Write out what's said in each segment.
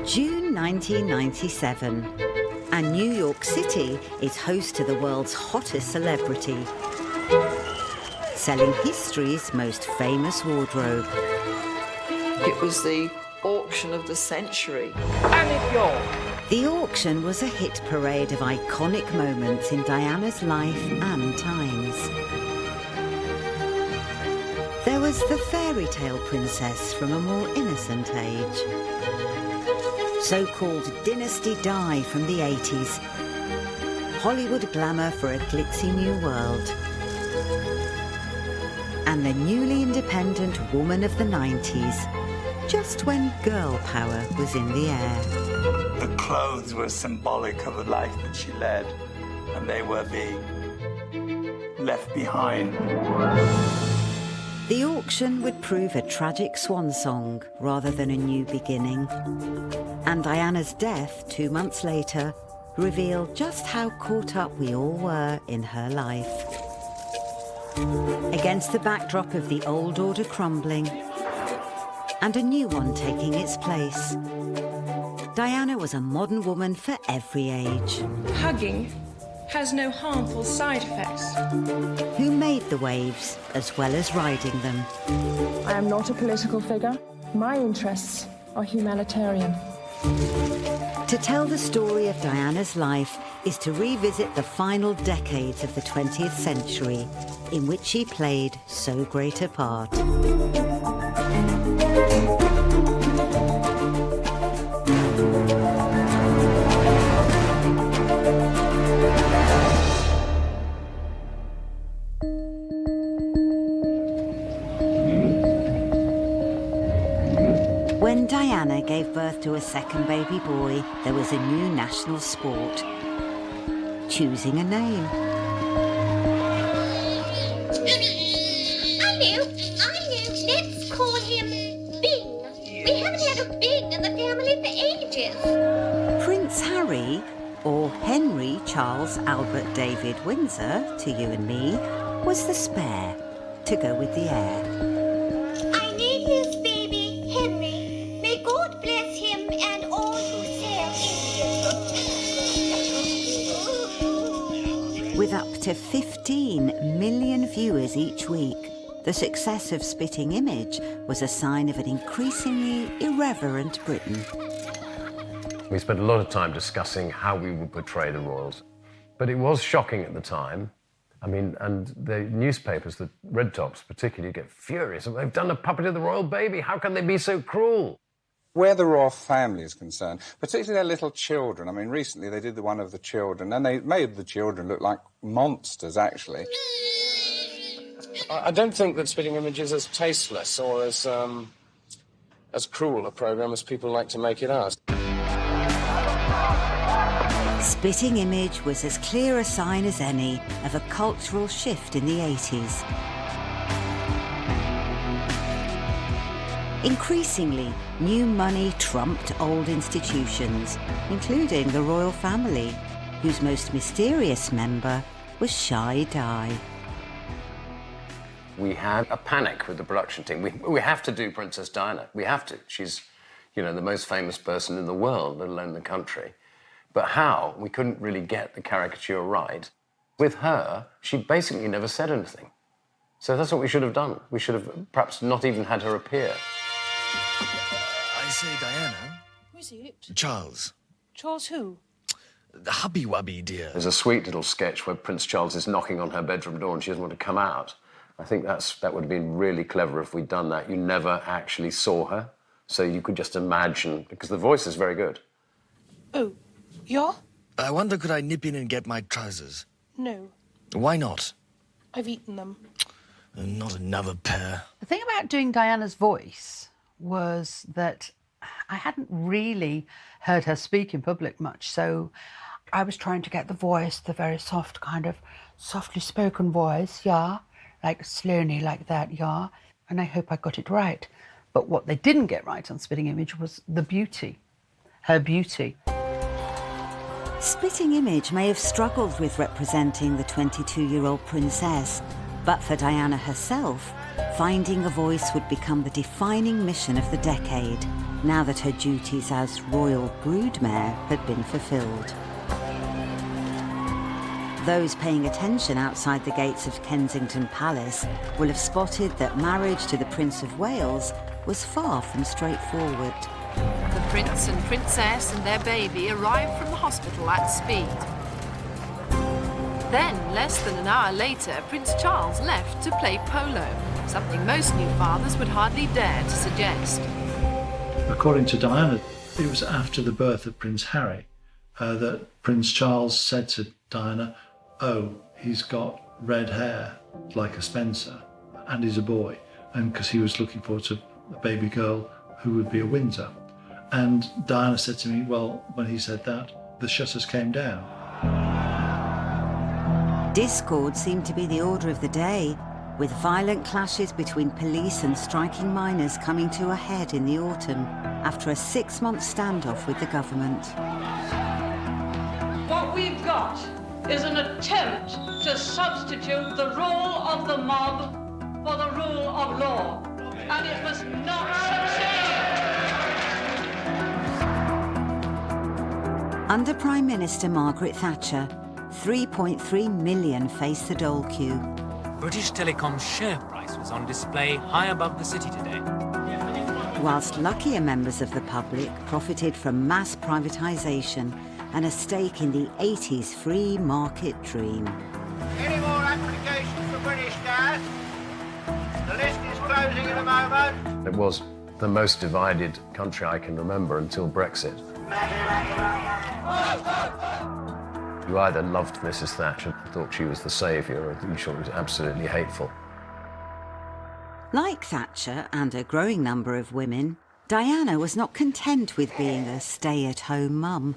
June 1997, and New York City is host to the world's hottest celebrity, selling history's most famous wardrobe. It was the auction of the century. The auction was a hit parade of iconic moments in Diana's life and times. There was the fairy tale princess from a more innocent age, so-called Dynasty Di from the 80s, Hollywood glamour for a glitzy new world, and the newly independent woman of the 90s, just when girl power was in the air. The clothes were symbolic of the life that she led, and they were being left behind. The auction would prove a tragic swan song rather than a new beginning. And Diana's death 2 months later revealed just how caught up we all were in her life. Against the backdrop of the old order crumbling and a new one taking its place, Diana was a modern woman for every age. Hugging has no harmful side effects. Who made the waves as well as riding them. I am not a political figure. My interests are humanitarian. To tell the story of Diana's life is to revisit the final decades of the 20th century in which she played so great a part. When Diana gave birth to a second baby boy, there was a new national sport: choosing a name. I know. Let's call him Bing. We haven't had a Bing in the family for ages. Prince Harry, or Henry Charles Albert David Windsor, to you and me, was the spare to go with the heir. I name his baby Henry. May God bless him and all who sail in him. With up to 15 million viewers each week, the success of Spitting Image was a sign of an increasingly irreverent Britain. We spent a lot of time discussing how we would portray the royals. But it was shocking at the time. I mean, and the newspapers, the red tops particularly, get furious. They've done a puppet of the royal baby. How can they be so cruel? Where the royal family is concerned, particularly their little children. I mean, recently they did the one of the children, and they made the children look like monsters, actually. I don't think that Spitting Image is as tasteless or as cruel a programme as people like to make it out. Spitting Image was as clear a sign as any of a cultural shift in the 80s. Increasingly, new money trumped old institutions, including the royal family, whose most mysterious member was Shy Di. We had a panic with the production team. We have to do Princess Diana. We have to. She's, you know, the most famous person in the world, let alone the country. But how? We couldn't really get the caricature right. With her, she basically never said anything. So that's what we should have done. We should have perhaps not even had her appear. I say, Diana. Who is it? Charles. Charles who? The hubby-wubby, dear. There's a sweet little sketch where Prince Charles is knocking on her bedroom door and she doesn't want to come out. I think that would have been really clever if we'd done that. You never actually saw her, so you could just imagine, because the voice is very good. Oh, yeah? I wonder, could I nip in and get my trousers? No. Why not? I've eaten them. Not another pair. The thing about doing Diana's voice was that I hadn't really heard her speak in public much, so I was trying to get the voice, the very soft kind of softly spoken voice, yeah, like slowly like that, yeah, and I hope I got it right. But what they didn't get right on Spitting Image was the beauty, her beauty. Spitting Image may have struggled with representing the 22-year-old princess, but for Diana herself, finding a voice would become the defining mission of the decade. now that her duties as royal broodmare had been fulfilled. Those paying attention outside the gates of Kensington Palace will have spotted that marriage to the Prince of Wales was far from straightforward. The Prince and Princess and their baby arrived from the hospital at speed. Then, less than an hour later, Prince Charles left to play polo, something most new fathers would hardly dare to suggest. According to Diana, it was after the birth of Prince Harry that Prince Charles said to Diana, "Oh, he's got red hair like a Spencer, and he's a boy," and because he was looking forward to a baby girl who would be a Windsor. And Diana said to me, well, when he said that, the shutters came down. Discord seemed to be the order of the day, with violent clashes between police and striking miners coming to a head in the autumn after a 6-month standoff with the government. What we've got is an attempt to substitute the rule of the mob for the rule of law, and it must not succeed. Under Prime Minister Margaret Thatcher, 3.3 million faced the dole queue. British Telecom's share price was on display high above the city today. Whilst luckier members of the public profited from mass privatisation and a stake in the 80s free market dream. Any more applications for British gas? The list is closing in a moment. It was the most divided country I can remember until Brexit. You either loved Mrs. Thatcher, thought she was the saviour, or you thought she was absolutely hateful. Like Thatcher and a growing number of women, Diana was not content with being a stay-at-home mum.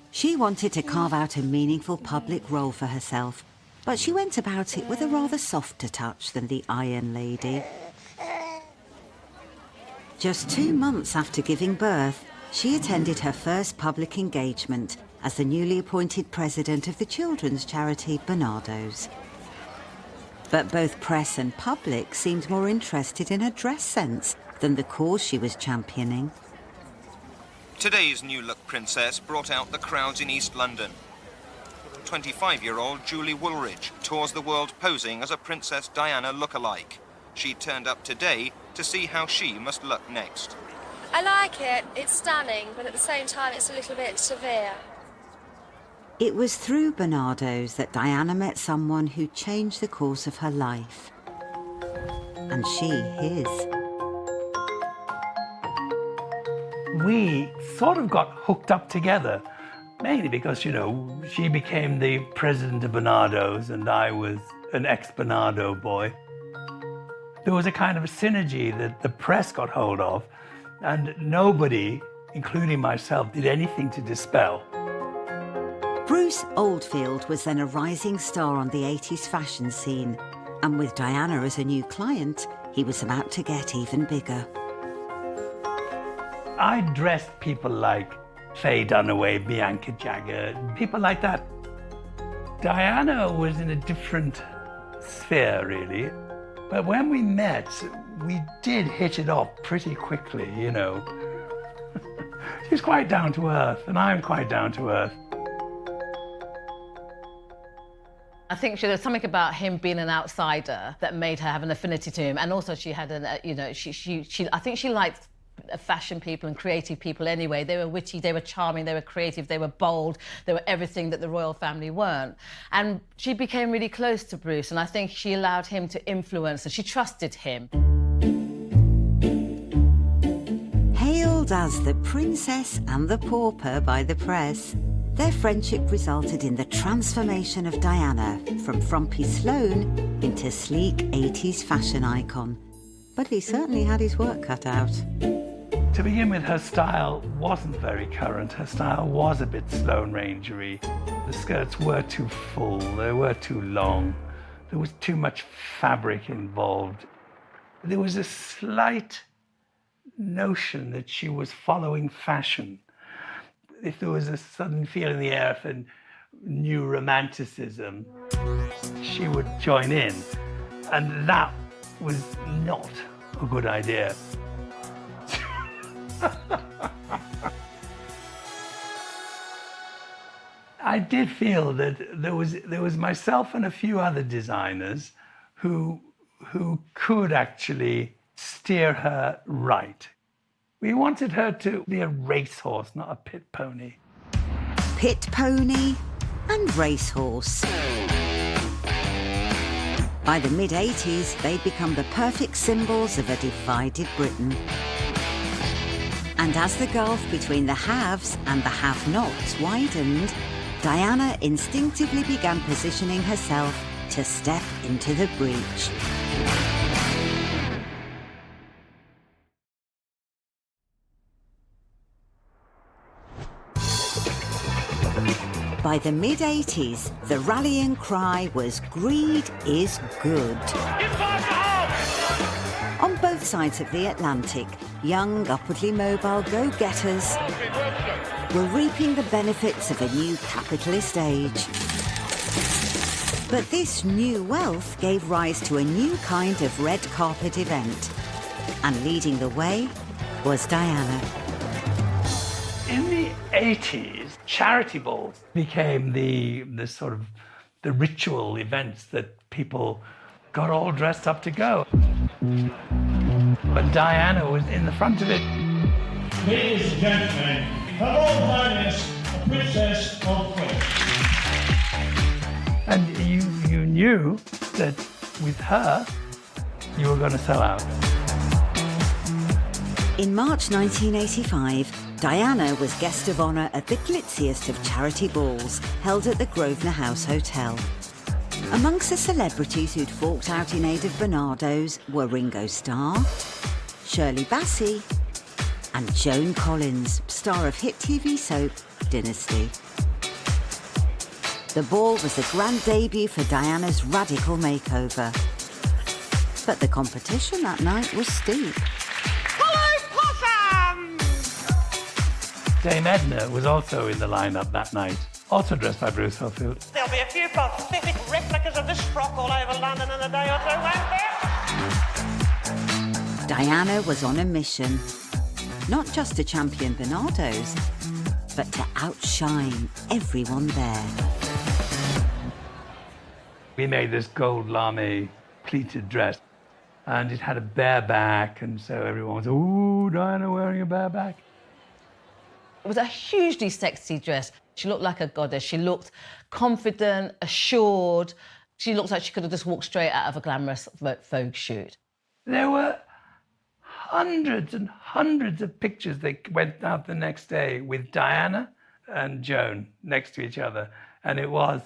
She wanted to carve out a meaningful public role for herself, but she went about it with a rather softer touch than the Iron Lady. Just 2 months after giving birth, she attended her first public engagement as the newly appointed president of the children's charity Barnardo's. But both press and public seemed more interested in her dress sense than the cause she was championing. Today's new-look princess brought out the crowds in East London. 25-year-old Julie Woolridge tours the world posing as a Princess Diana lookalike. She turned up today to see how she must look next. I like it. It's stunning, but at the same time it's a little bit severe. It was through Barnardo's that Diana met someone who changed the course of her life. And she his. We sort of got hooked up together, mainly because, you know, she became the president of Barnardo's and I was an ex-Barnardo boy. There was a kind of a synergy that the press got hold of, and nobody, including myself, did anything to dispel. Bruce Oldfield was then a rising star on the 80s fashion scene, and with Diana as a new client, he was about to get even bigger. I dressed people like Faye Dunaway, Bianca Jagger, people like that. Diana was in a different sphere, really. But when we met, we did hit it off pretty quickly, you know. She's quite down to earth, and I'm quite down to earth. I think there was something about him being an outsider that made her have an affinity to him, and also she had I think she liked fashion people and creative people anyway. They were witty, they were charming, they were creative, they were bold, they were everything that the royal family weren't. And she became really close to Bruce, and I think she allowed him to influence her. She trusted him. Hailed as the princess and the pauper by the press, their friendship resulted in the transformation of Diana from frumpy Sloane into sleek 80s fashion icon. But he certainly had his work cut out. To begin with, her style wasn't very current. Her style was a bit Sloane Rangery. The skirts were too full, they were too long. There was too much fabric involved. There was a slight notion that she was following fashion. If there was a sudden feel in the air for new romanticism, she would join in. And that was not a good idea. I did feel that there was myself and a few other designers who could actually steer her right. We wanted her to be a racehorse, not a pit pony. Pit pony and racehorse. By the mid-80s, they'd become the perfect symbols of a divided Britain. And as the gulf between the haves and the have-nots widened, Diana instinctively began positioning herself to step into the breach. By the mid-80s, the rallying cry was "Greed is good." On both sides of the Atlantic, young, upwardly mobile go-getters were reaping the benefits of a new capitalist age. But this new wealth gave rise to a new kind of red carpet event. And leading the way was Diana. In the 80s, charity balls became the sort of the ritual events that people got all dressed up to go. But Diana was in the front of it. Ladies and gentlemen, Her Royal Highness, the Princess of Wales. And you knew that with her, you were going to sell out. In March 1985, Diana was guest of honour at the glitziest of charity balls held at the Grosvenor House Hotel. Amongst the celebrities who'd forked out in aid of Bernardo's were Ringo Starr, Shirley Bassey and Joan Collins, star of hit TV soap Dynasty. The ball was the grand debut for Diana's radical makeover. But the competition that night was steep. Dame Edna was also in the lineup that night, also dressed by Bruce Huffield. There'll be a few pathetic replicas of this frock all over London in a day or two, won't there? Diana was on a mission, not just to champion Bernardo's, but to outshine everyone there. We made this gold lame pleated dress, and it had a bare back, and so everyone was, ooh, Diana wearing a bare back. It was a hugely sexy dress. She looked like a goddess. She looked confident, assured. She looked like she could have just walked straight out of a glamorous Vogue shoot. There were hundreds and hundreds of pictures that went out the next day with Diana and Joan next to each other. And it was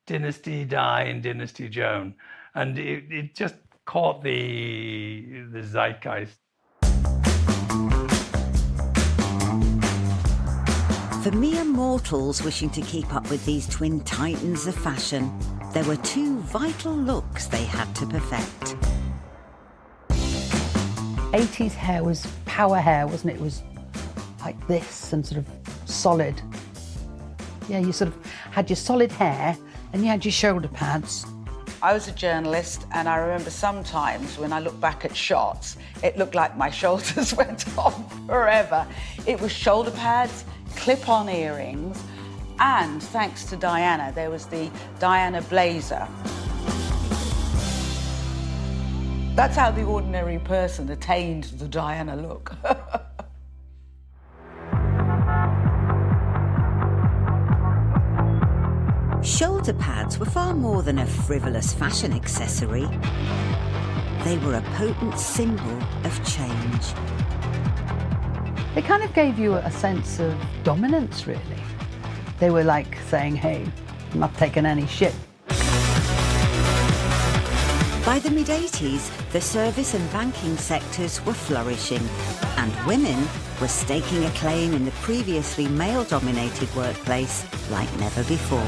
Dynasty Di and Dynasty Joan. And it just caught the zeitgeist. For mere mortals wishing to keep up with these twin titans of fashion, there were two vital looks they had to perfect. 80s hair was power hair, wasn't it? It was like this and sort of solid. Yeah, you sort of had your solid hair and you had your shoulder pads. I was a journalist, and I remember sometimes when I look back at shots, it looked like my shoulders went on forever. It was shoulder pads, clip-on earrings, and thanks to Diana, there was the Diana blazer. That's how the ordinary person attained the Diana look. Shoulder pads were far more than a frivolous fashion accessory. They were a potent symbol of change. They kind of gave you a sense of dominance, really. They were like saying, hey, I'm not taking any shit. By the mid-80s, the service and banking sectors were flourishing, and women were staking a claim in the previously male-dominated workplace like never before.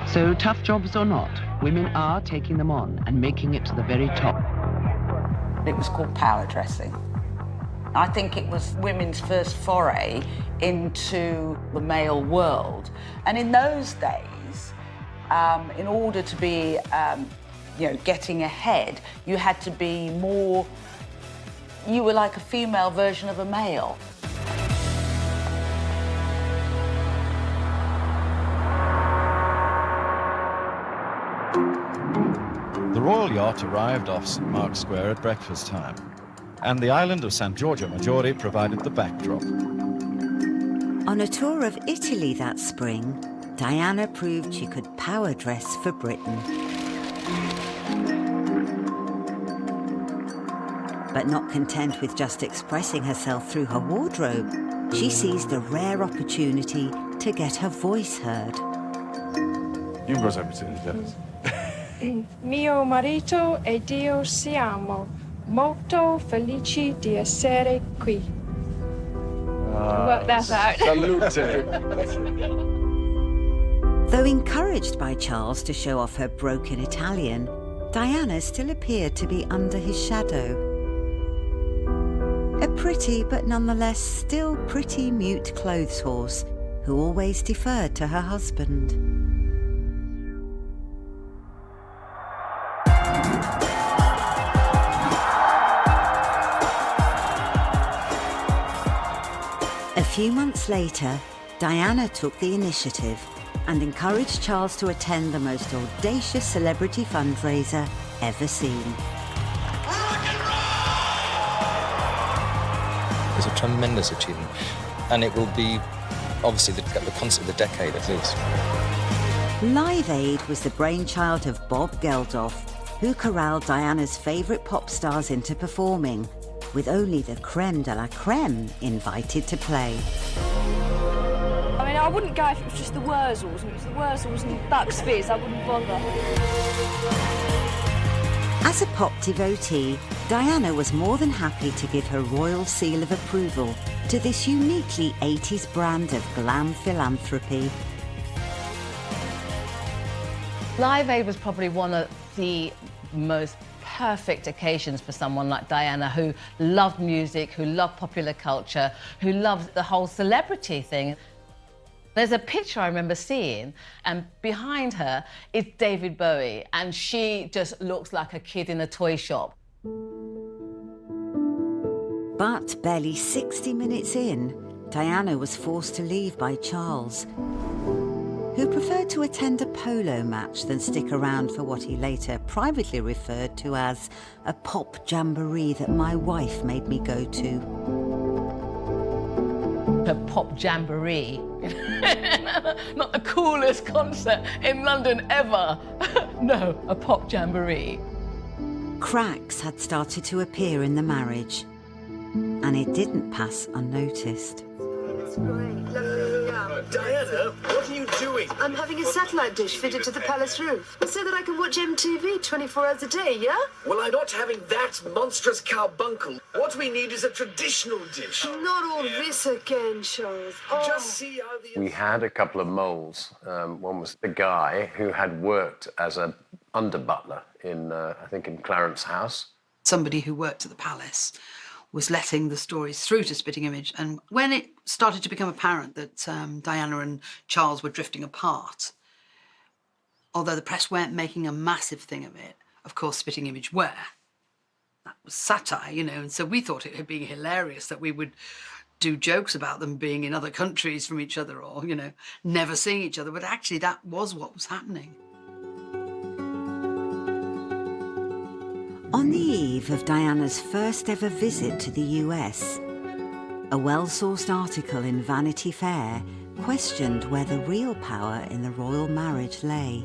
So, tough jobs or not, women are taking them on and making it to the very top. It was called power dressing. I think it was women's first foray into the male world. And in those days, in order to be you know, getting ahead, you had to be more... You were like a female version of a male. The royal yacht arrived off St. Mark's Square at breakfast time, and the island of San Giorgio Maggiore provided the backdrop. On a tour of Italy that spring, Diana proved she could power dress for Britain. But not content with just expressing herself through her wardrobe, she seized a rare opportunity to get her voice heard. You cosa mi senti? Mio marito ed io siamo molto felici di essere qui. Work that out. Salute. Though encouraged by Charles to show off her broken Italian, Diana still appeared to be under his shadow. A pretty but nonetheless still pretty mute clothes horse who always deferred to her husband. A few months later, Diana took the initiative and encouraged Charles to attend the most audacious celebrity fundraiser ever seen. It's a tremendous achievement, and it will be obviously the concert of the decade at least. Live Aid was the brainchild of Bob Geldof, who corralled Diana's favourite pop stars into performing, with only the creme de la creme invited to play. I mean, I wouldn't go if it was just the Wurzels, and it was the Wurzels and Bucks Fizz, I wouldn't bother. As a pop devotee, Diana was more than happy to give her royal seal of approval to this uniquely 80s brand of glam philanthropy. Live Aid was probably one of the most perfect occasions for someone like Diana, who loved music, who loved popular culture, who loved the whole celebrity thing. There's a picture I remember seeing, and behind her is David Bowie, and she just looks like a kid in a toy shop. But barely 60 minutes in, Diana was forced to leave by Charles, who preferred to attend a polo match than stick around for what he later privately referred to as a pop jamboree that my wife made me go to. A pop jamboree. Not the coolest concert in London ever. No, a pop jamboree. Cracks had started to appear in the marriage, and it didn't pass unnoticed. It's great, lovely, yeah. Diana, what are you doing? I'm having a satellite dish fitted to the palace roof, so that I can watch MTV 24 hours a day, yeah? Well, I'm not having that monstrous carbuncle. What we need is a traditional dish. Not all this again, Charles. Oh. Just see how the... We had a couple of moles. One was the guy who had worked as an under-butler in, I think, in Clarence House. Somebody who worked at the palace was letting the stories through to Spitting Image. And when it started to become apparent that Diana and Charles were drifting apart, although the press weren't making a massive thing of it, of course Spitting Image were. That was satire, you know, and so we thought it would be hilarious that we would do jokes about them being in other countries from each other or, you know, never seeing each other, but actually that was what was happening. On the eve of Diana's first ever visit to the US, a well-sourced article in Vanity Fair questioned where the real power in the royal marriage lay.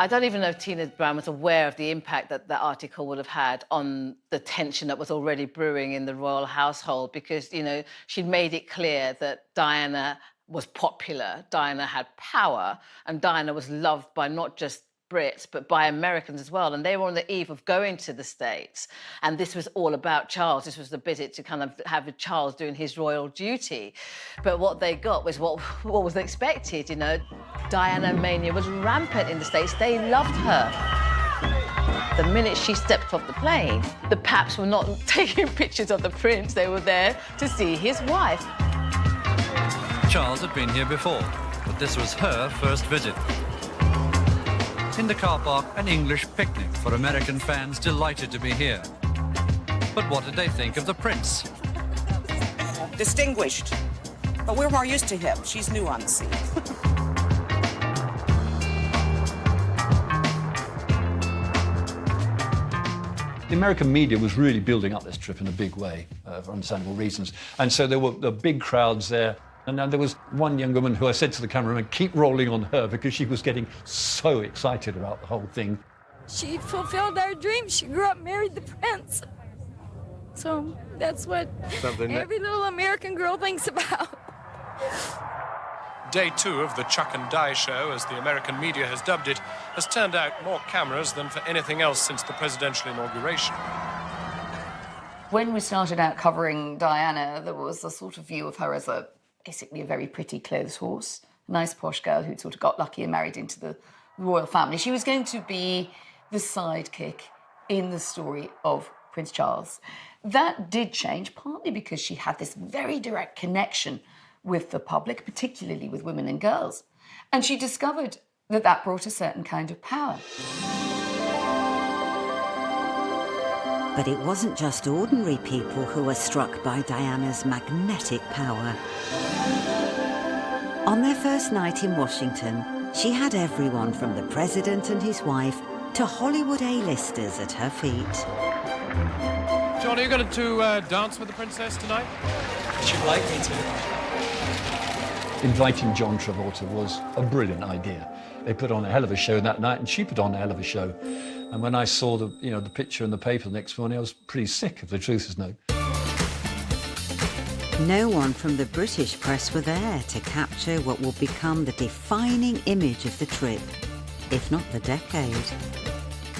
I don't even know if Tina Brown was aware of the impact that that article would have had on the tension that was already brewing in the royal household, because, you know, she'd made it clear that Diana was popular, Diana had power, and Diana was loved by not just Brits, but by Americans as well. And they were on the eve of going to the States. And this was all about Charles. This was the visit to kind of have Charles doing his royal duty. But what they got was what was expected, you know. Diana mania was rampant in the States. They loved her. The minute she stepped off the plane, the paps were not taking pictures of the prince. They were there to see his wife. Charles had been here before, but this was her first visit. In the car park, an English picnic for American fans delighted to be here. But what did they think of the Prince? Distinguished. But we're more used to him. She's new on the scene. The American media was really building up this trip in a big way, for understandable reasons. And so there were big crowds there. And now there was one young woman who I said to the cameraman, keep rolling on her, because she was getting so excited about the whole thing. She fulfilled our dream. She grew up, married the prince. So that's what every little American girl thinks about. Day 2 of the Chuck and Die show, as the American media has dubbed it, has turned out more cameras than for anything else since the presidential inauguration. When we started out covering Diana, there was a sort of view of her as basically a very pretty clothes horse, a nice posh girl who'd sort of got lucky and married into the royal family. She was going to be the sidekick in the story of Prince Charles. That did change, partly because she had this very direct connection with the public, particularly with women and girls. And she discovered that that brought a certain kind of power. But it wasn't just ordinary people who were struck by Diana's magnetic power. On their first night in Washington, she had everyone from the president and his wife to Hollywood A-listers at her feet. John, are you going to dance with the princess tonight? She'd like me to. Inviting John Travolta was a brilliant idea. They put on a hell of a show that night, and she put on a hell of a show. And when I saw the picture in the paper the next morning, I was pretty sick, if the truth is known. No one from the British press were there to capture what will become the defining image of the trip, if not the decade.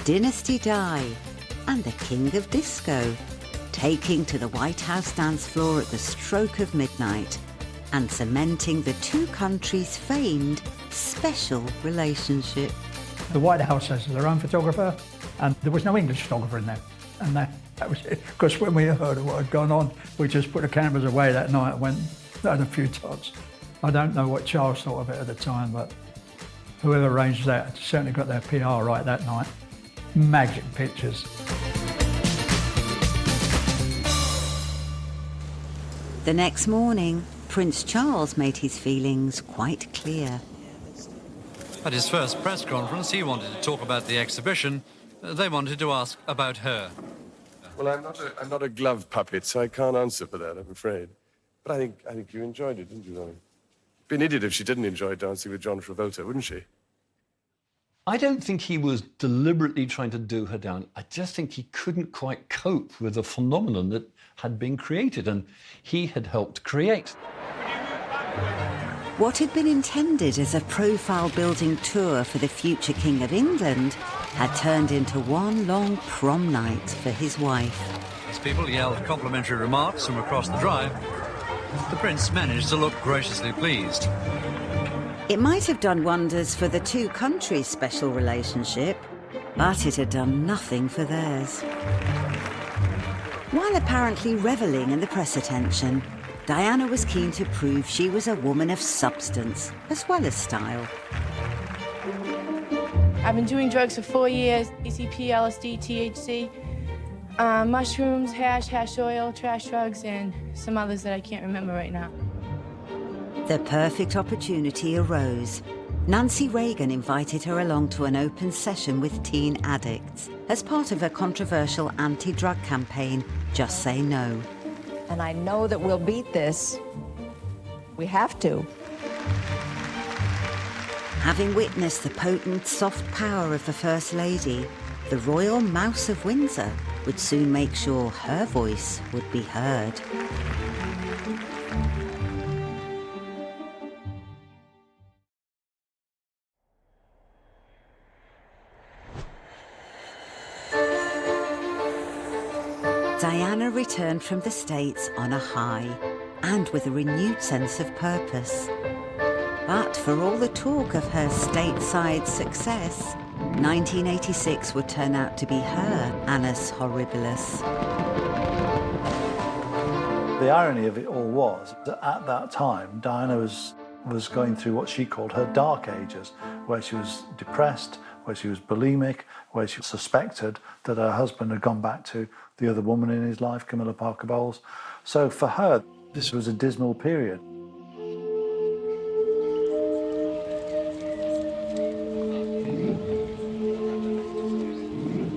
Dynasty Di and the King of Disco, taking to the White House dance floor at the stroke of midnight and cementing the two countries' famed special relationship. The White House has their own photographer, and there was no English photographer in there. And that was it. Because when we heard of what had gone on, we just put the cameras away that night and went a few times. I don't know what Charles thought of it at the time, but whoever arranged that certainly got their PR right that night. Magic pictures. The next morning, Prince Charles made his feelings quite clear. At his first press conference, he wanted to talk about the exhibition. They wanted to ask about her. Well, I'm not a glove puppet, so I can't answer for that, I'm afraid. But I think you enjoyed it, didn't you, Ronnie? Be an idiot if she didn't enjoy dancing with John Travolta, wouldn't she? I don't think he was deliberately trying to do her down. I just think he couldn't quite cope with the phenomenon that had been created, and he had helped create. What had been intended as a profile-building tour for the future King of England had turned into one long prom night for his wife. As people yelled complimentary remarks from across the drive, the Prince managed to look graciously pleased. It might have done wonders for the two countries' special relationship, but it had done nothing for theirs. While apparently revelling in the press attention, Diana was keen to prove she was a woman of substance as well as style. I've been doing drugs for 4 years, ECP, LSD, THC, mushrooms, hash oil, trash drugs, and some others that I can't remember right now. The perfect opportunity arose. Nancy Reagan invited her along to an open session with teen addicts as part of a controversial anti-drug campaign, Just Say No. And I know that we'll beat this. We have to. Having witnessed the potent soft power of the First Lady, the Royal Mouse of Windsor would soon make sure her voice would be heard. Diana returned from the States on a high and with a renewed sense of purpose. But for all the talk of her stateside success, 1986 would turn out to be her annus horribilis. The irony of it all was that at that time, Diana was going through what she called her dark ages, where she was depressed, where she was bulimic, where she suspected that her husband had gone back to the other woman in his life, Camilla Parker Bowles. So for her, this was a dismal period.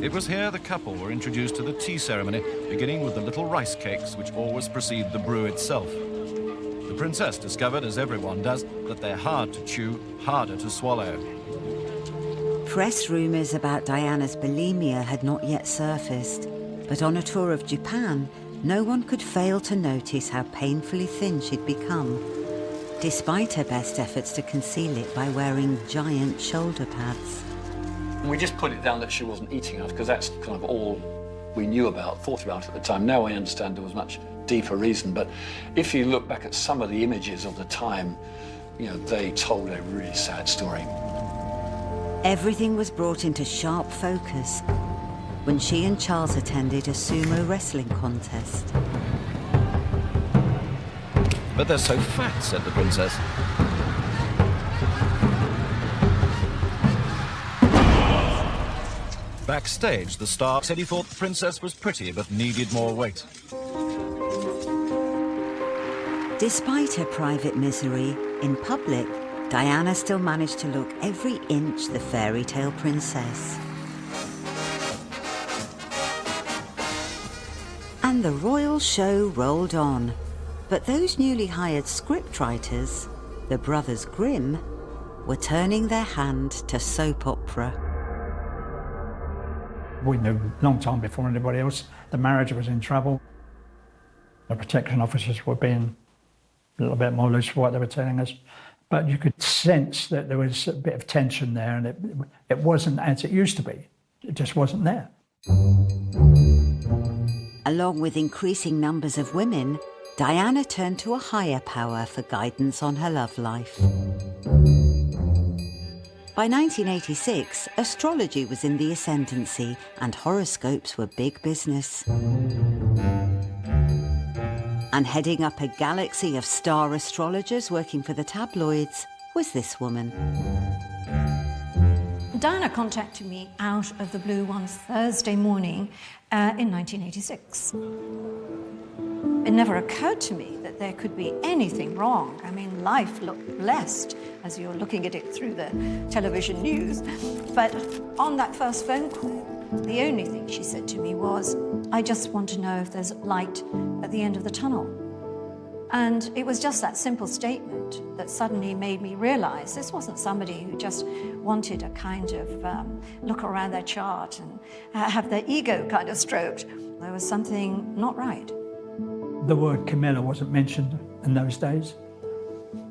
It was here the couple were introduced to the tea ceremony, beginning with the little rice cakes which always precede the brew itself. The princess discovered, as everyone does, that they're hard to chew, harder to swallow. Press rumours about Diana's bulimia had not yet surfaced, but on a tour of Japan, no one could fail to notice how painfully thin she'd become, despite her best efforts to conceal it by wearing giant shoulder pads. We just put it down that she wasn't eating enough because that's kind of all we knew about, thought about at the time. Now I understand there was much deeper reason, but if you look back at some of the images of the time, you know, they told a really sad story. Everything was brought into sharp focus when she and Charles attended a sumo wrestling contest. But they're so fat, said the princess. Backstage, the star said he thought the princess was pretty but needed more weight. Despite her private misery, in public, Diana still managed to look every inch the fairy tale princess. And the royal show rolled on. But those newly hired scriptwriters, the brothers Grimm, were turning their hand to soap opera. We knew a long time before anybody else the marriage was in trouble. The protection officers were being a little bit more loose for what they were telling us. But you could sense that there was a bit of tension there, and it wasn't as it used to be. It just wasn't there. Along with increasing numbers of women, Diana turned to a higher power for guidance on her love life. By 1986, astrology was in the ascendancy and horoscopes were big business. And heading up a galaxy of star astrologers working for the tabloids was this woman. Diana contacted me out of the blue one Thursday morning in 1986. It never occurred to me that there could be anything wrong. I mean, life looked blessed as you're looking at it through the television news. But on that first phone call, the only thing she said to me was, I just want to know if there's light at the end of the tunnel. And it was just that simple statement that suddenly made me realize this wasn't somebody who just wanted a kind of look around their chart and have their ego kind of stroked. There was something not right. The word Camilla wasn't mentioned in those days,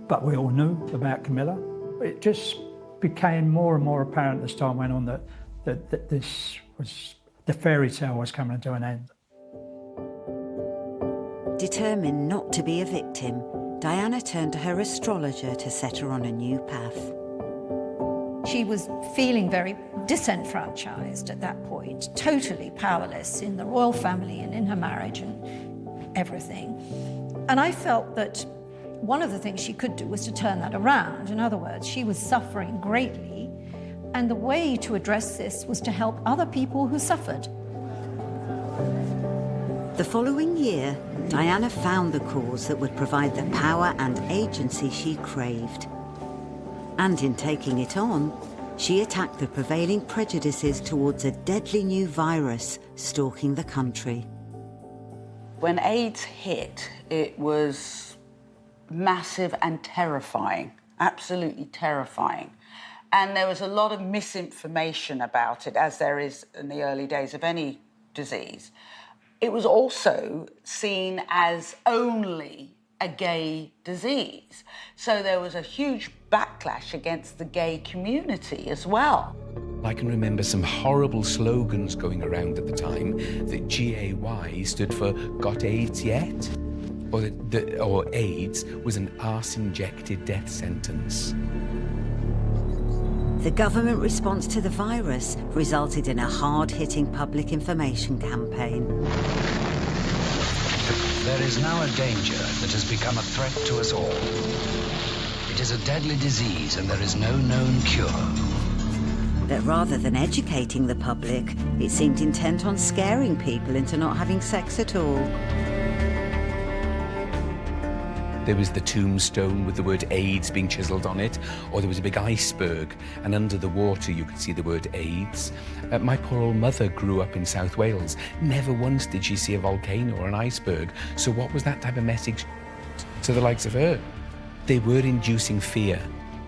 but we all knew about Camilla. It just became more and more apparent as time went on that this was, the fairy tale was coming to an end. Determined not to be a victim, Diana turned to her astrologer to set her on a new path. She was feeling very disenfranchised at that point, totally powerless in the royal family and in her marriage and everything. And I felt that one of the things she could do was to turn that around. In other words, she was suffering greatly, and the way to address this was to help other people who suffered. The following year, Diana found the cause that would provide the power and agency she craved. And in taking it on, she attacked the prevailing prejudices towards a deadly new virus stalking the country. When AIDS hit, it was massive and terrifying, absolutely terrifying. And there was a lot of misinformation about it, as there is in the early days of any disease. It was also seen as only a gay disease. So there was a huge backlash against the gay community as well. I can remember some horrible slogans going around at the time that GAY stood for Got AIDS Yet? Or AIDS was an arse-injected death sentence. The government response to the virus resulted in a hard-hitting public information campaign. There is now a danger that has become a threat to us all. It is a deadly disease and there is no known cure. But rather than educating the public, it seemed intent on scaring people into not having sex at all. There was the tombstone with the word AIDS being chiselled on it, or there was a big iceberg, and under the water you could see the word AIDS. My poor old mother grew up in South Wales. Never once did she see a volcano or an iceberg. So what was that type of message to the likes of her? They were inducing fear.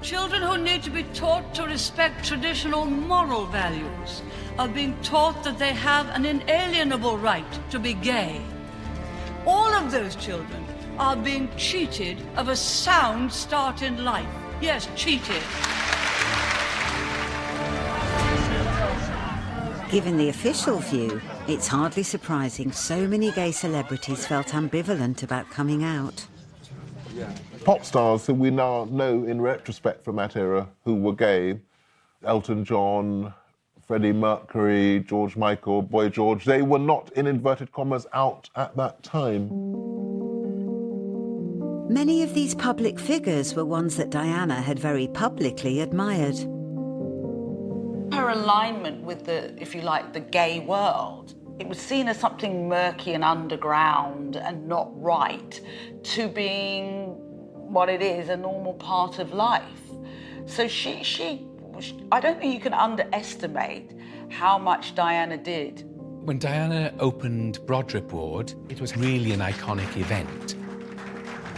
Children who need to be taught to respect traditional moral values are being taught that they have an inalienable right to be gay. All of those children are being cheated of a sound start in life. Yes, cheated. Given the official view, it's hardly surprising so many gay celebrities felt ambivalent about coming out. Pop stars who we now know in retrospect from that era who were gay, Elton John, Freddie Mercury, George Michael, Boy George, they were not, in inverted commas, out at that time. Many of these public figures were ones that Diana had very publicly admired. Her alignment with the, if you like, the gay world, it was seen as something murky and underground and not right, to being what it is, a normal part of life. So I don't think you can underestimate how much Diana did. When Diana opened Brodripp Ward, it was really an iconic event.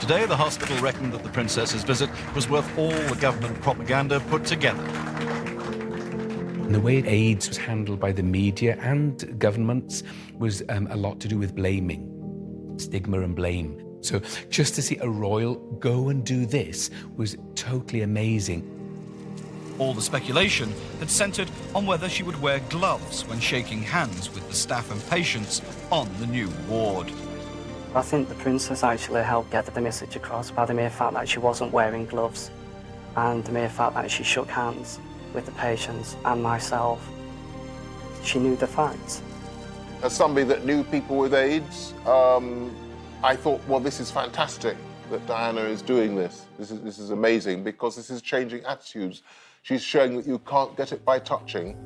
Today, the hospital reckoned that the princess's visit was worth all the government propaganda put together. And the way AIDS was handled by the media and governments was a lot to do with blaming, stigma and blame. So just to see a royal go and do this was totally amazing. All the speculation had centred on whether she would wear gloves when shaking hands with the staff and patients on the new ward. I think the princess actually helped get the message across by the mere fact that she wasn't wearing gloves and the mere fact that she shook hands with the patients and myself. She knew the facts. As somebody that knew people with AIDS, I thought, well, this is fantastic that Diana is doing this. This is amazing because this is changing attitudes. She's showing that you can't get it by touching.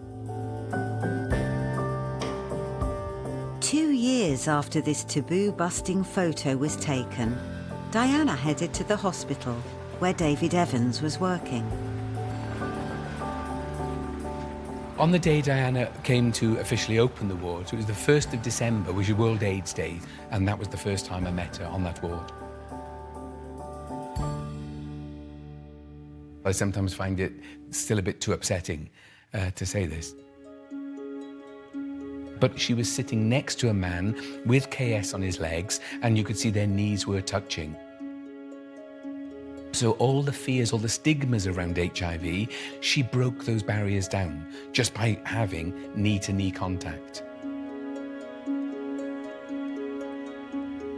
2 years after this taboo-busting photo was taken, Diana headed to the hospital where David Evans was working. On the day Diana came to officially open the ward, so it was the 1st of December, which was World AIDS Day, and that was the first time I met her on that ward. I sometimes find it still a bit too upsetting to say this. But she was sitting next to a man with KS on his legs, and you could see their knees were touching. So all the fears, all the stigmas around HIV, she broke those barriers down just by having knee-to-knee contact.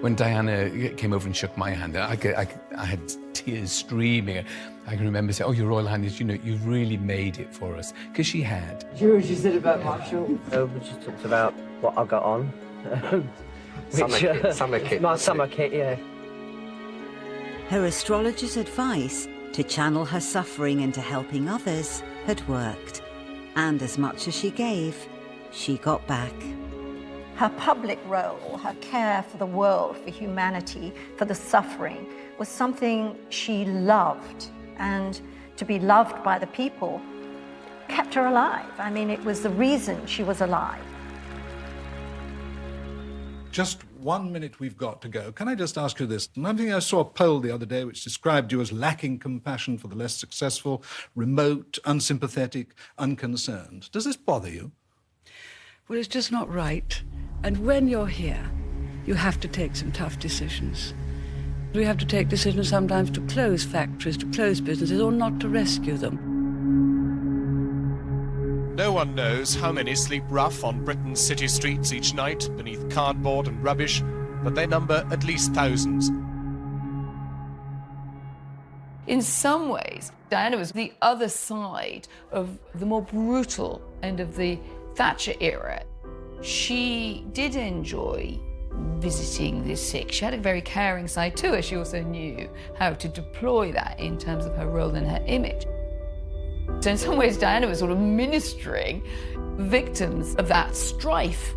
When Diana came over and shook my hand, I had tears streaming. I can remember saying, "Oh, Your Royal Highness, you know, you've really made it for us," because she had. She said about Marshall. We just talked about what I got on. Summer kit. My summer kit, yeah. Her astrologer's advice to channel her suffering into helping others had worked. And as much as she gave, she got back. Her public role, her care for the world, for humanity, for the suffering, was something she loved. And to be loved by the people kept her alive. I mean, it was the reason she was alive. Just 1 minute we've got to go. Can I just ask you this? I think I saw a poll the other day which described you as lacking compassion for the less successful, remote, unsympathetic, unconcerned. Does this bother you? Well, it's just not right. And when you're here, you have to take some tough decisions. We have to take decisions sometimes to close factories, to close businesses, or not to rescue them. No one knows how many sleep rough on Britain's city streets each night beneath cardboard and rubbish, but they number at least thousands. In some ways, Diana was the other side of the more brutal end of the Thatcher era. She did enjoy visiting the sick. She had a very caring side to her. She also knew how to deploy that in terms of her role and her image. So in some ways, Diana was sort of ministering victims of that strife.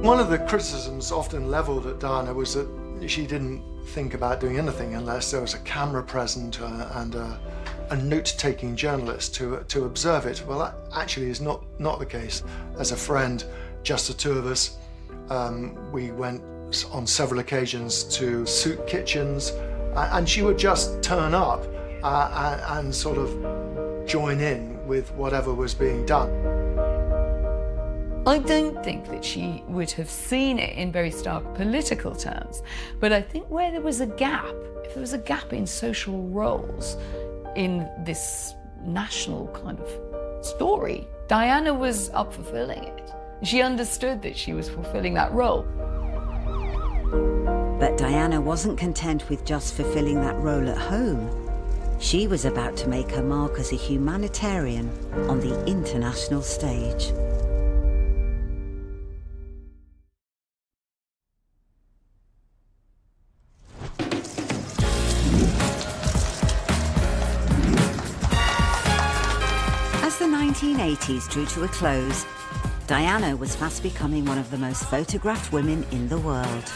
One of the criticisms often levelled at Diana was that she didn't think about doing anything unless there was a camera present and a note-taking journalist to observe it. Well, that actually is not the case. As a friend, just the two of us, we went on several occasions to soup kitchens, and she would just turn up and sort of join in with whatever was being done. I don't think that she would have seen it in very stark political terms, but I think where there was a gap, if there was a gap in social roles in this national kind of story, Diana was up for filling it. She understood that she was fulfilling that role. But Diana wasn't content with just fulfilling that role at home. She was about to make her mark as a humanitarian on the international stage. As the 1980s drew to a close, Diana was fast becoming one of the most photographed women in the world.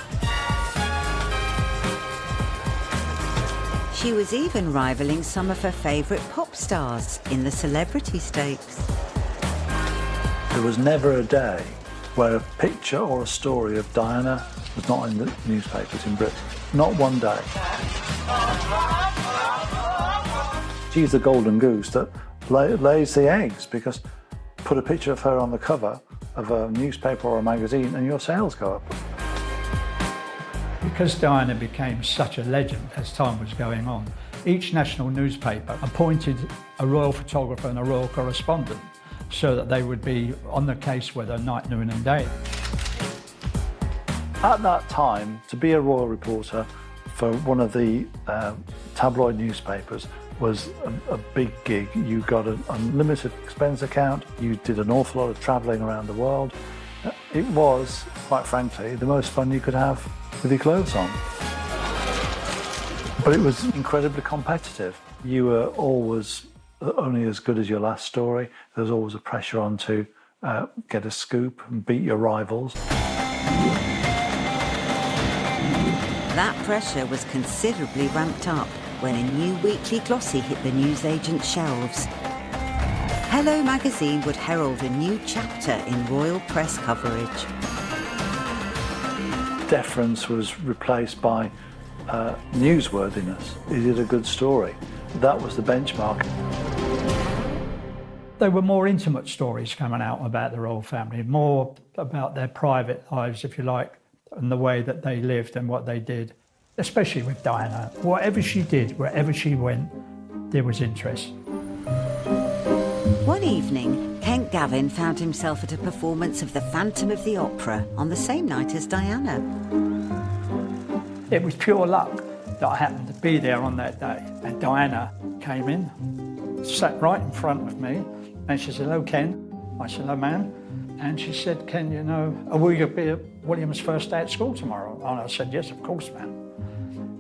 She was even rivaling some of her favourite pop stars in the celebrity stakes. There was never a day where a picture or a story of Diana was not in the newspapers in Britain. Not one day. She's the golden goose that lays the eggs, because put a picture of her on the cover of a newspaper or a magazine and your sales go up. Because Diana became such a legend as time was going on, each national newspaper appointed a royal photographer and a royal correspondent so that they would be on the case with her night, noon and day. At that time, to be a royal reporter for one of the tabloid newspapers was a big gig. You got an unlimited expense account, you did an awful lot of travelling around the world. It was, quite frankly, the most fun you could have with your clothes on. But it was incredibly competitive. You were always only as good as your last story. There was always a pressure on to get a scoop and beat your rivals. That pressure was considerably ramped up when a new weekly glossy hit the newsagent's shelves. Hello magazine would herald a new chapter in royal press coverage. Deference was replaced by newsworthiness. Is it a good story? That was the benchmark. There were more intimate stories coming out about the royal family, more about their private lives, if you like, and the way that they lived and what they did, especially with Diana. Whatever she did, wherever she went, there was interest. One evening, Kent Gavin found himself at a performance of The Phantom of the Opera on the same night as Diana. It was pure luck that I happened to be there on that day. And Diana came in, sat right in front of me, and she said, "Hello, Ken." I said, "Hello, ma'am." And she said, "Ken, you know, will you be at William's first day at school tomorrow?" And I said, "Yes, of course, ma'am."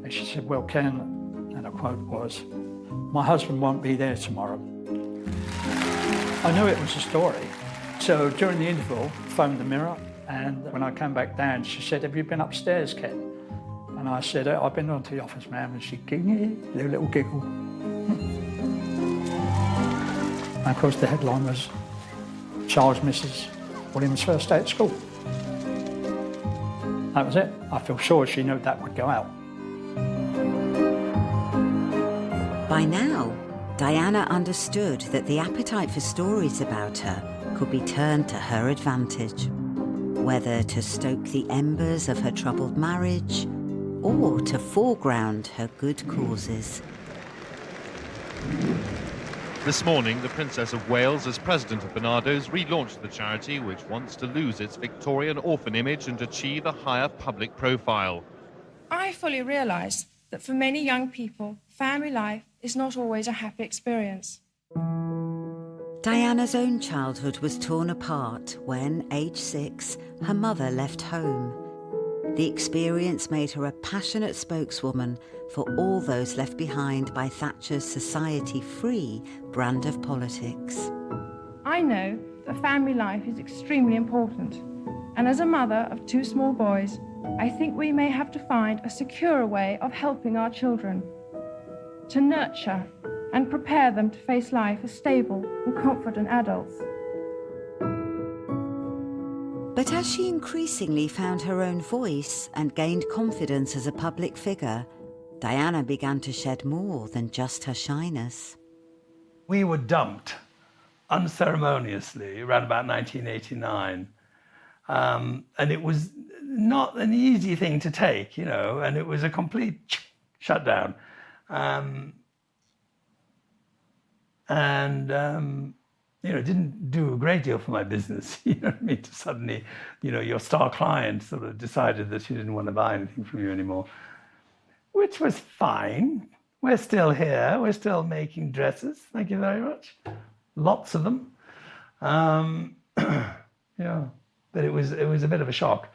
And she said, "Well, Ken," and the quote was, "my husband won't be there tomorrow." I knew it was a story. So during the interval, I phoned the Mirror, and when I came back down, she said, "Have you been upstairs, Ken?" And I said, "I've been on to the office, ma'am," and she gave me a little giggle. And of course, the headline was, "Charles misses William's first day at school." That was it. I feel sure she knew that would go out. By now, Diana understood that the appetite for stories about her could be turned to her advantage, whether to stoke the embers of her troubled marriage or to foreground her good causes. This morning, the Princess of Wales, as president of Barnardo's, relaunched the charity, which wants to lose its Victorian orphan image and achieve a higher public profile. I fully realise that for many young people, family life is not always a happy experience. Diana's own childhood was torn apart when, aged 6, her mother left home. The experience made her a passionate spokeswoman for all those left behind by Thatcher's society-free brand of politics. I know that family life is extremely important, and as a mother of 2 small boys, I think we may have to find a securer way of helping our children, to nurture and prepare them to face life as stable and confident adults. But as she increasingly found her own voice and gained confidence as a public figure, Diana began to shed more than just her shyness. We were dumped unceremoniously around about 1989. And it was not an easy thing to take, you know, and it was a complete shutdown. You know, it didn't do a great deal for my business. You know what I mean? To suddenly, you know, your star client sort of decided that she didn't want to buy anything from you anymore, which was fine. We're still here. We're still making dresses. Thank you very much. Lots of them. Yeah, but it was a bit of a shock.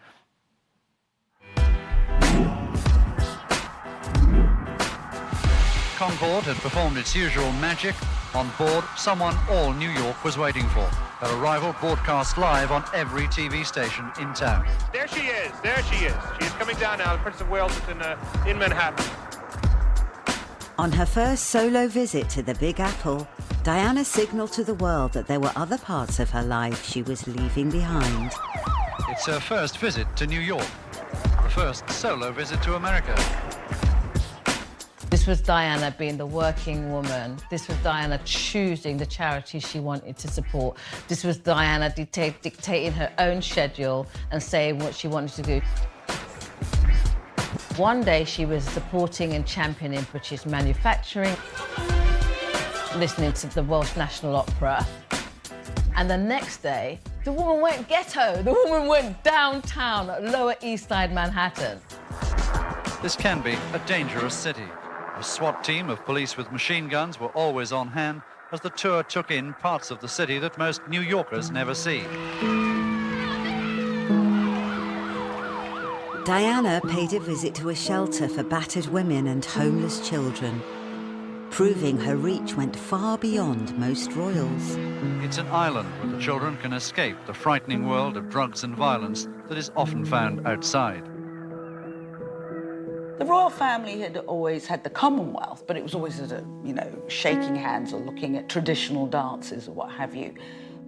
Concorde had performed its usual magic. On board, someone all New York was waiting for. Her arrival broadcast live on every TV station in town. There she is. There she is. She is coming down now. The Princess of Wales is in Manhattan. On her first solo visit to the Big Apple, Diana signalled to the world that there were other parts of her life she was leaving behind. It's her first visit to New York, the first solo visit to America. This was Diana being the working woman. This was Diana choosing the charity she wanted to support. This was Diana dictating her own schedule and saying what she wanted to do. One day she was supporting and championing British manufacturing, listening to the Welsh National Opera. And the next day, the woman went ghetto. The woman went downtown at Lower East Side Manhattan. This can be a dangerous city. A SWAT team of police with machine guns were always on hand as the tour took in parts of the city that most New Yorkers never see. Diana paid a visit to a shelter for battered women and homeless children, proving her reach went far beyond most royals. It's an island where the children can escape the frightening world of drugs and violence that is often found outside. The royal family had always had the Commonwealth, but it was always at you know, shaking hands or looking at traditional dances or what have you.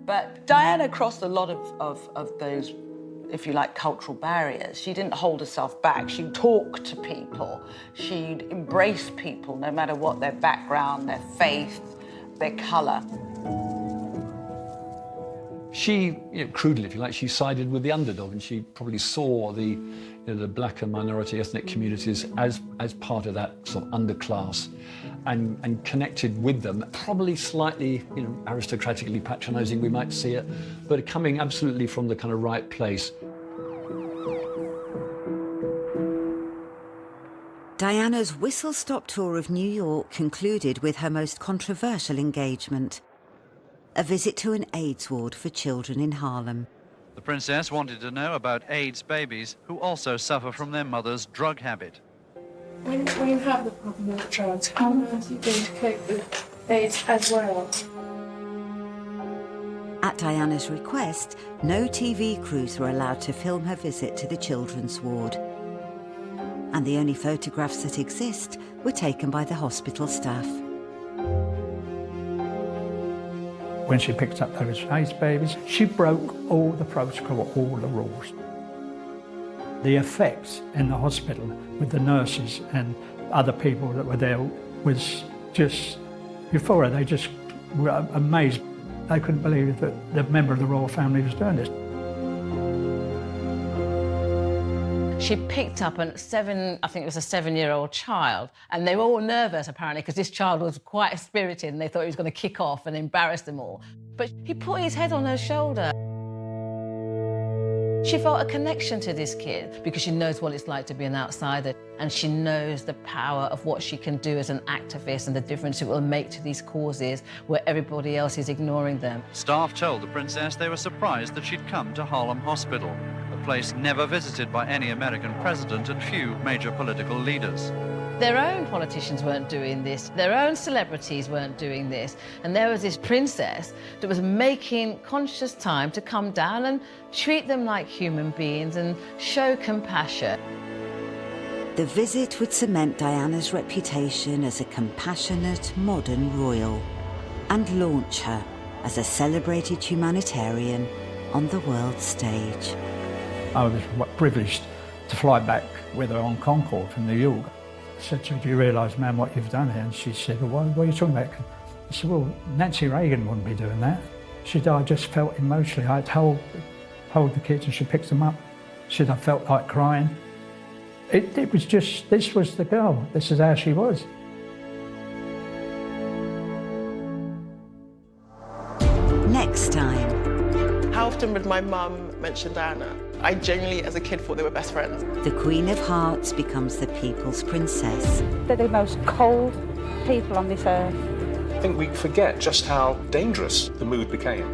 But Diana crossed a lot of those, if you like, cultural barriers. She didn't hold herself back. She'd talk to people. She'd embrace people, no matter what their background, their faith, their colour. She, you know, crudely, if you like, she sided with the underdog, and she probably saw the black and minority ethnic communities as part of that sort of underclass, and connected with them. Probably slightly, you know, aristocratically patronising, we might see it, but coming absolutely from the kind of right place. Diana's whistle-stop tour of New York concluded with her most controversial engagement, a visit to an AIDS ward for children in Harlem. The princess wanted to know about AIDS babies who also suffer from their mother's drug habit. When you have the problem with drugs, how on earth are you going to cope with AIDS as well? At Diana's request, no TV crews were allowed to film her visit to the children's ward. And the only photographs that exist were taken by the hospital staff. When she picked up those AIDS babies, she broke all the protocol, all the rules. The effects in the hospital with the nurses and other people that were there was just euphoria. They just were amazed. They couldn't believe that the member of the royal family was doing this. She picked up I think it was a 7-year-old child, and they were all nervous, apparently, because this child was quite spirited and they thought he was going to kick off and embarrass them all. But he put his head on her shoulder. She felt a connection to this kid because she knows what it's like to be an outsider, and she knows the power of what she can do as an activist and the difference it will make to these causes where everybody else is ignoring them. Staff told the princess they were surprised that she'd come to Harlem Hospital, a place never visited by any American president and few major political leaders. Their own politicians weren't doing this, their own celebrities weren't doing this, and there was this princess that was making conscious time to come down and treat them like human beings and show compassion. The visit would cement Diana's reputation as a compassionate, modern royal and launch her as a celebrated humanitarian on the world stage. I was privileged to fly back with her on Concorde from New York. I said to her, "Do you realise, ma'am, what you've done here?" And she said, "Well, what are you talking about?" I said, "Well, Nancy Reagan wouldn't be doing that." She said, "I just felt emotionally. I had to hold the kids," and she picked them up. She said, "I felt like crying." It was just, this was the girl. This is how she was. Next time. How often would my mum mention Diana? I genuinely, as a kid, thought they were best friends. The Queen of Hearts becomes the people's princess. They're the most cold people on this earth. I think we forget just how dangerous the mood became.